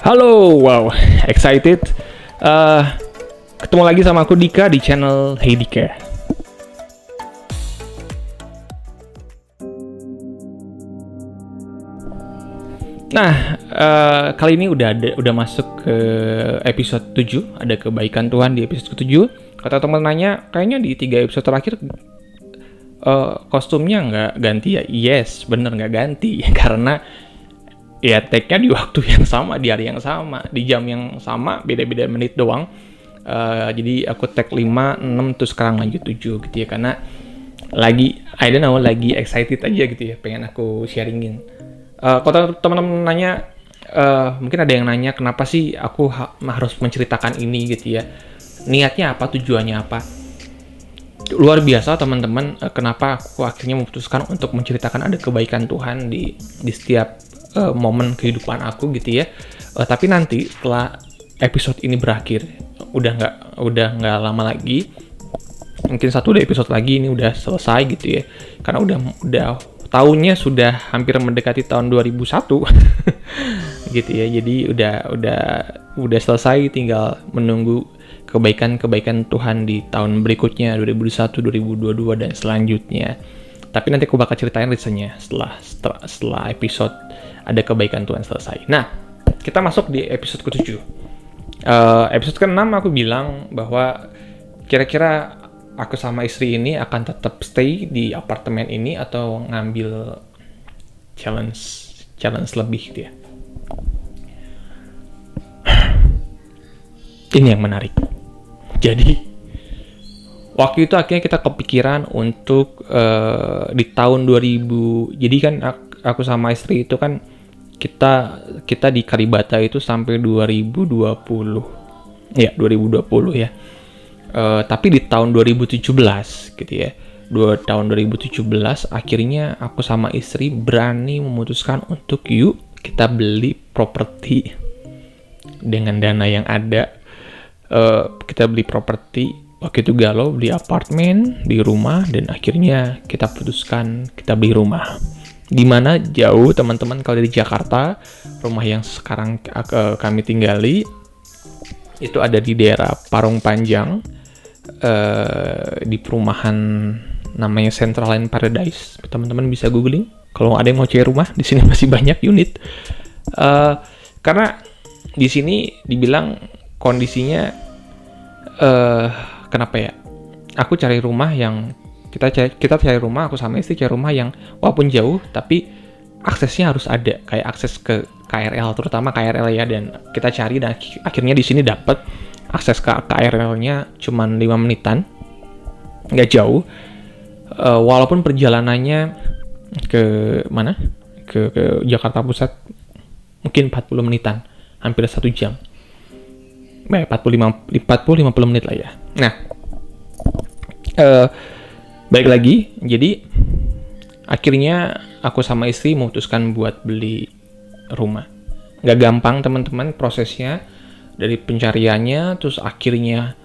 Halo, wow, excited. Eh, Ketemu lagi sama aku Dika di channel Hey Dika. Nah, kali ini udah masuk ke episode 7, ada kebaikan Tuhan di episode ke-7. Kata teman nanya, kayaknya di 3 episode terakhir kostumnya nggak ganti ya? Yes, bener nggak ganti, karena ya tag-nya di waktu yang sama, di hari yang sama, di jam yang sama, beda-beda menit doang. Jadi aku tag 5, 6, terus sekarang lanjut 7 gitu ya, karena lagi excited aja gitu ya, pengen aku sharingin. Kalau teman-teman nanya, mungkin ada yang nanya kenapa sih aku harus menceritakan ini gitu ya, niatnya apa, tujuannya apa. Luar biasa teman-teman, kenapa aku akhirnya memutuskan untuk menceritakan ada kebaikan Tuhan di setiap momen kehidupan aku gitu ya. Tapi nanti setelah episode ini berakhir, udah nggak lama lagi, mungkin 1-2 episode lagi ini udah selesai gitu ya, karena udah tahunnya sudah hampir mendekati tahun 2001 gitu ya. Jadi udah selesai, tinggal menunggu kebaikan Tuhan di tahun berikutnya, 2021, 2022 dan selanjutnya. Tapi nanti aku bakal ceritain reasonnya setelah episode ada kebaikan Tuhan selesai. Nah, kita masuk di episode ke-7. Episode ke-6 aku bilang bahwa kira-kira aku sama istri ini akan tetap stay di apartemen ini atau ngambil challenge lebih gitu ya. Ini yang menarik. Jadi waktu itu akhirnya kita kepikiran untuk di tahun 2000. Jadi kan aku sama istri itu kan kita di Kalibata itu sampai 2020. Ya, 2020 ya. Tapi di tahun 2017 gitu ya. Tahun 2017 akhirnya aku sama istri berani memutuskan untuk yuk kita beli properti dengan dana yang ada. Kita beli properti, waktu itu galau beli apartemen di rumah, dan akhirnya kita putuskan kita beli rumah. Dimana jauh teman-teman, kalau dari Jakarta, rumah yang sekarang kami tinggali itu ada di daerah Parung Panjang, di perumahan namanya Central Line Paradise. Teman-teman bisa googling kalau ada yang mau cari rumah. Di sini masih banyak unit, karena di sini dibilang kondisinya kenapa ya, aku cari rumah yang kita cari rumah, aku sama istri cari rumah yang walaupun jauh tapi aksesnya harus ada, kayak akses ke KRL, terutama KRL ya. Dan kita cari dan akhirnya di sini dapat akses ke KRL-nya cuman 5 menitan, nggak jauh. Walaupun perjalanannya ke mana, ke Jakarta Pusat mungkin 40 menitan, hampir 1 jam. 40-50 menit lah ya. Nah, balik lagi, jadi akhirnya aku sama istri memutuskan buat beli rumah. Nggak gampang teman-teman prosesnya, dari pencariannya, terus akhirnya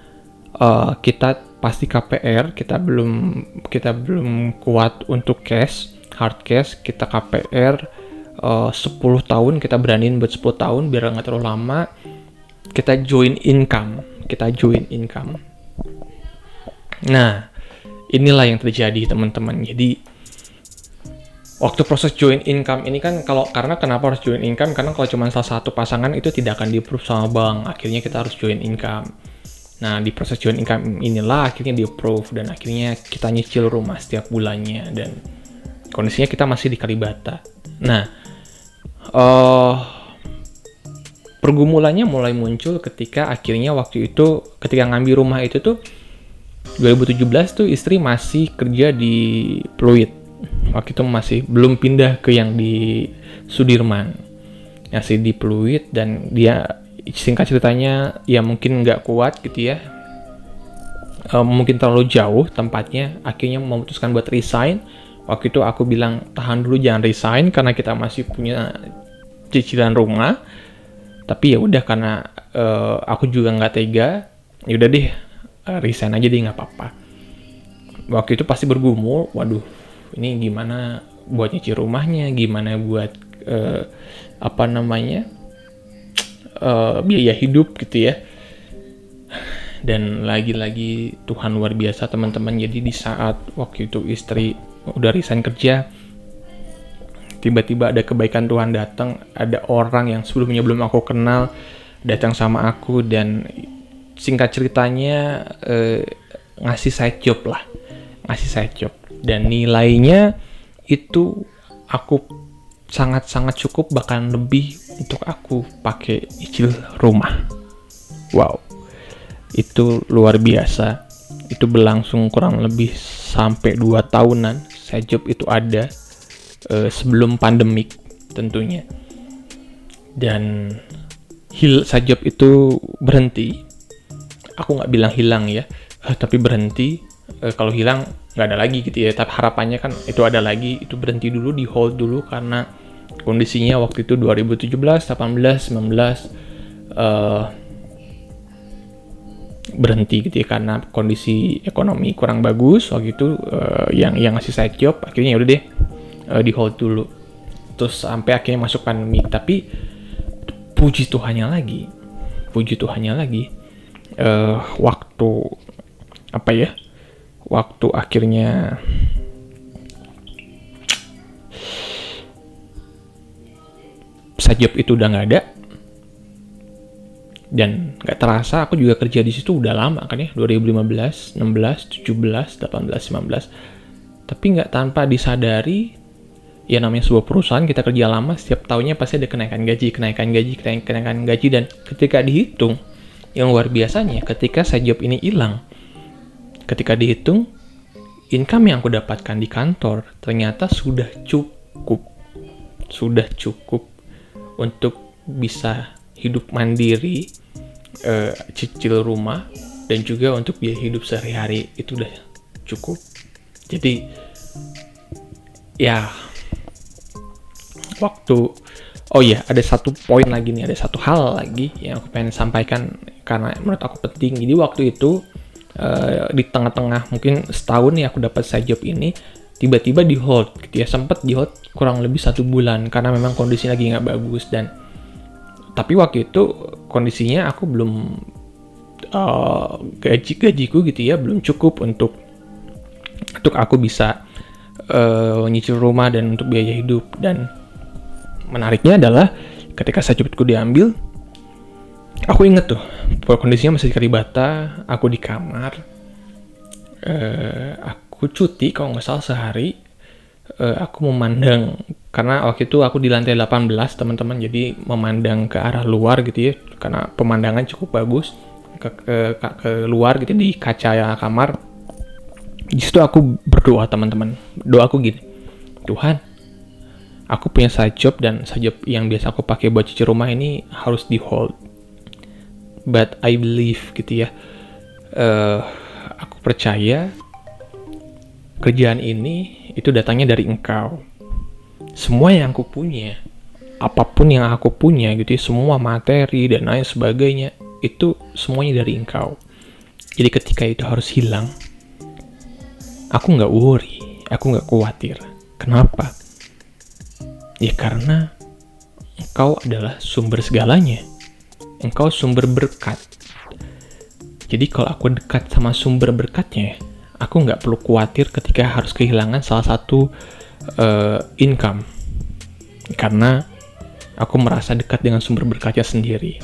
kita pasti KPR, kita belum kuat untuk hard cash, kita KPR 10 tahun, kita beraniin buat 10 tahun biar nggak terlalu lama. Kita join income. Nah, inilah yang terjadi teman-teman. Jadi waktu proses join income ini kan, karena kenapa harus join income, karena kalau cuma salah satu pasangan itu tidak akan di-approve sama bank. Akhirnya kita harus join income. Nah, di proses join income inilah akhirnya di-approve, dan akhirnya kita nyicil rumah setiap bulannya, dan kondisinya kita masih di Kalibata. Nah, pergumulannya mulai muncul ketika akhirnya waktu itu, ketika ngambil rumah itu tuh 2017 tuh istri masih kerja di Pluit. Waktu itu masih belum pindah ke yang di Sudirman, masih di Pluit. Dan dia, singkat ceritanya, ya mungkin nggak kuat gitu ya, mungkin terlalu jauh tempatnya, akhirnya memutuskan buat resign. Waktu itu aku bilang tahan dulu, jangan resign karena kita masih punya cicilan rumah. Tapi ya udah, karena aku juga nggak tega, ya udah deh, resign aja deh, nggak apa-apa. Waktu itu pasti bergumul, waduh, ini gimana buat nyicil rumahnya, gimana buat biaya hidup gitu ya. Dan lagi-lagi Tuhan luar biasa teman-teman. Jadi di saat waktu itu istri udah resign kerja, tiba-tiba ada kebaikan Tuhan datang. Ada orang yang sebelumnya belum aku kenal datang sama aku, dan singkat ceritanya ngasih side job lah. Ngasih side job. Dan nilainya itu aku sangat-sangat cukup, bahkan lebih untuk aku pakai cicil rumah. Wow. Itu luar biasa. Itu berlangsung kurang lebih sampai 2 tahunan. Side job itu ada sebelum pandemik tentunya. Dan side job itu berhenti. Aku nggak bilang hilang ya, tapi berhenti. Kalau hilang nggak ada lagi gitu ya. Tapi harapannya kan itu ada lagi. Itu berhenti dulu, di hold dulu, karena kondisinya waktu itu 2017, 18, 19 berhenti gitu ya, karena kondisi ekonomi kurang bagus waktu itu. Yang ngasih side job akhirnya udah deh di hold dulu, terus sampai akhirnya masuk pandemi. Tapi puji Tuhannya lagi waktu waktu akhirnya side job itu udah nggak ada. Dan nggak terasa aku juga kerja di situ udah lama kan ya, 2015, 16, 17, 18, 19. Tapi nggak tanpa disadari, ya namanya sebuah perusahaan, kita kerja lama, setiap tahunnya pasti ada kenaikan gaji. Dan ketika dihitung, yang luar biasanya ketika side job ini hilang, ketika dihitung, income yang aku dapatkan di kantor ternyata sudah cukup untuk bisa hidup mandiri, cicil rumah, dan juga untuk biaya hidup sehari-hari. Itu udah cukup. Jadi ya ada satu poin lagi nih, ada satu hal lagi yang aku pengen sampaikan karena menurut aku penting. Jadi waktu itu di tengah-tengah mungkin setahun nih aku dapat side job ini, tiba-tiba di hold gitu ya, sempet di hold kurang lebih 1 bulan karena memang kondisi lagi nggak bagus. Dan tapi waktu itu kondisinya aku belum gajiku gitu ya, belum cukup untuk aku bisa nyicil rumah dan untuk biaya hidup. Dan menariknya adalah ketika side jobku diambil, aku inget tuh kondisinya masih di Kalibata, aku di kamar, aku cuti kalau nggak salah sehari. Aku memandang, karena waktu itu aku di lantai 18 teman-teman, jadi memandang ke arah luar gitu ya, karena pemandangan cukup bagus ke luar gitu di kaca kamar. Di situ aku berdoa teman-teman, doaku gini, Tuhan, aku punya side job, dan side job yang biasa aku pakai buat cicil rumah ini harus di hold, but I believe gitu ya, aku percaya kerjaan ini itu datangnya dari Engkau. Semua yang aku punya, apapun yang aku punya gitu ya, semua materi dan lain sebagainya, itu semuanya dari Engkau. Jadi ketika itu harus hilang, aku nggak worry, aku nggak khawatir. Kenapa? Ya karena Engkau adalah sumber segalanya. Engkau sumber berkat. Jadi kalau aku dekat sama sumber berkatnya, aku nggak perlu khawatir ketika harus kehilangan salah satu income, karena aku merasa dekat dengan sumber berkatnya sendiri.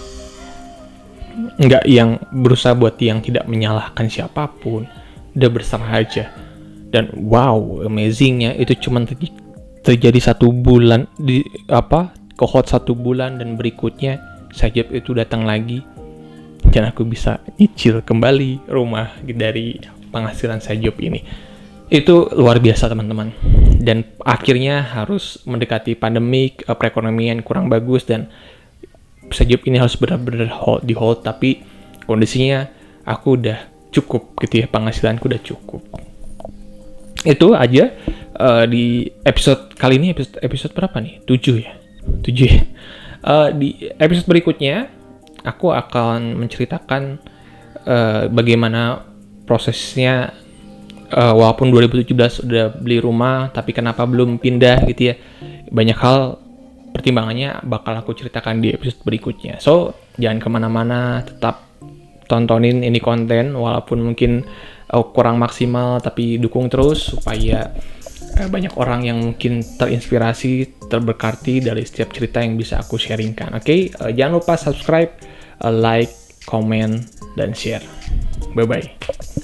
Nggak yang berusaha buat yang tidak menyalahkan siapapun, udah berserah aja. Dan wow, amazingnya itu cuma terjadi 1 bulan kohort 1 bulan, dan berikutnya side job itu datang lagi, dan aku bisa nyicil kembali rumah dari penghasilan side job ini. Itu luar biasa teman-teman. Dan akhirnya harus mendekati pandemik, perekonomian kurang bagus, dan side job ini harus benar-benar di hold. Tapi kondisinya aku udah cukup gitu ya, penghasilanku udah cukup. Itu aja di episode kali ini. Episode berapa nih? 7 ya. Di episode berikutnya aku akan menceritakan bagaimana prosesnya, walaupun 2017 udah beli rumah, tapi kenapa belum pindah gitu ya. Banyak hal pertimbangannya bakal aku ceritakan di episode berikutnya. So, Jangan kemana-mana, tetap tontonin ini konten, walaupun mungkin kurang maksimal, tapi dukung terus supaya banyak orang yang mungkin terinspirasi, terberkati dari setiap cerita yang bisa aku sharingkan. Oke, jangan lupa subscribe, like, comment, dan share. Bye-bye.